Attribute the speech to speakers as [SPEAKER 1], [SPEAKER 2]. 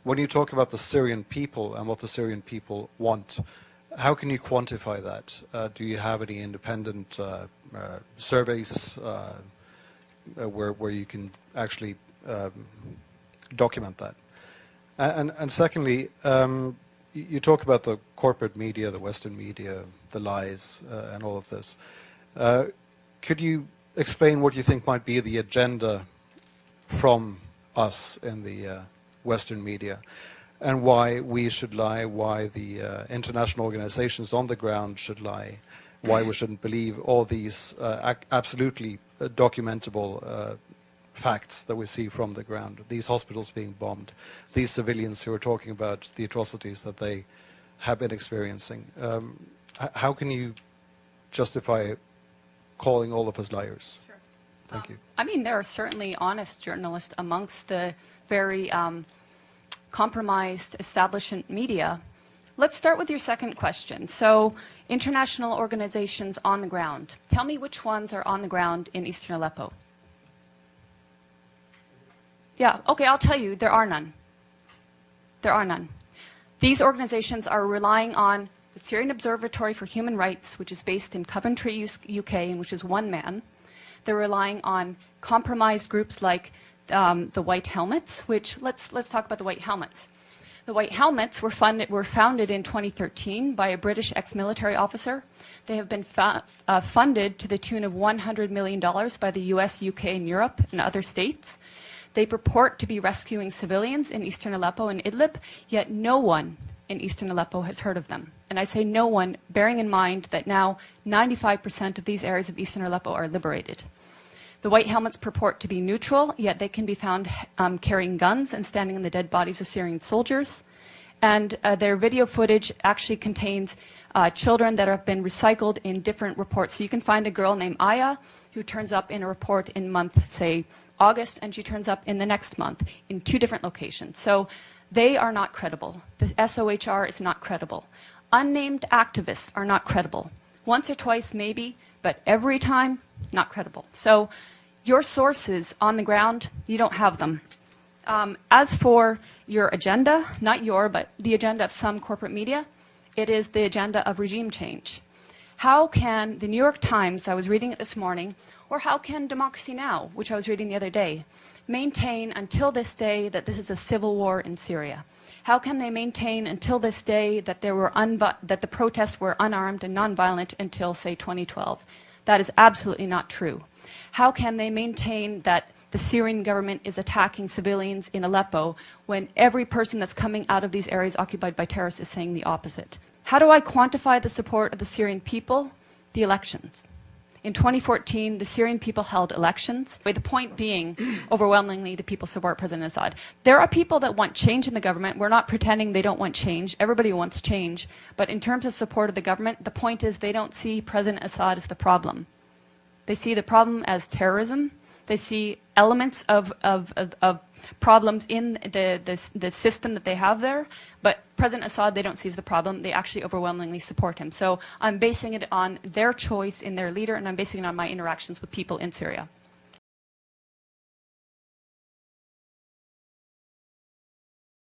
[SPEAKER 1] when you talk about the Syrian people and what the Syrian people want, how can you quantify that? Do you have any independent surveys where you can actually document that? And secondly, you talk about the corporate media, the Western media, the lies, and all of this. Could you explain what you think might be the agenda from us in the Western media, and why we should lie, why the international organizations on the ground should lie, why we shouldn't believe all these absolutely documentable facts that we see from the ground, these hospitals being bombed, these civilians who are talking about the atrocities that they have been experiencing. How can you justify calling all of us liars?
[SPEAKER 2] Sure.
[SPEAKER 1] Thank you.
[SPEAKER 2] I mean, there are certainly honest journalists amongst the very compromised establishment media. Let's start with your second question. So, international organizations on the ground. Tell me which ones are on the ground in eastern Aleppo. Yeah, okay, I'll tell you, there are none. There are none. These organizations are relying on the Syrian Observatory for Human Rights, which is based in Coventry, UK, and which is one man. They're relying on compromised groups like the White Helmets, which, let's talk about the White Helmets. The White Helmets were founded in 2013 by a British ex-military officer. They have been funded to the tune of $100 million by the US, UK, and Europe, and other states. They purport to be rescuing civilians in eastern Aleppo and Idlib, yet no one in eastern Aleppo has heard of them. And I say no one, bearing in mind that now 95% of these areas of eastern Aleppo are liberated. The White Helmets purport to be neutral, yet they can be found carrying guns and standing on the dead bodies of Syrian soldiers. And their video footage actually contains children that have been recycled in different reports. So you can find a girl named Aya who turns up in a report in month, say, August, and she turns up in the next month in 2 different locations. So they are not credible. The SOHR is not credible. Unnamed activists are not credible. Once or twice, maybe, but every time, not credible. So your sources on the ground, you don't have them. As for your agenda, not your, but the agenda of some corporate media, it is the agenda of regime change. How can the New York Times, I was reading it this morning, or how can Democracy Now!, which I was reading the other day, maintain until this day that this is a civil war in Syria? How can they maintain until this day that that the protests were unarmed and nonviolent until, say, 2012? That is absolutely not true. How can they maintain that the Syrian government is attacking civilians in Aleppo when every person that's coming out of these areas occupied by terrorists is saying the opposite? How do I quantify the support of the Syrian people? The elections. In 2014, the Syrian people held elections, with the point being, overwhelmingly, the people support President Assad. There are people that want change in the government. We're not pretending they don't want change. Everybody wants change. But in terms of support of the government, the point is they don't see President Assad as the problem. They see the problem as terrorism. They see elements of problems in the system that they have there, but President Assad they don't see as the problem. They actually overwhelmingly support him. So I'm basing it on their choice in their leader, and I'm basing it on my interactions with people in Syria.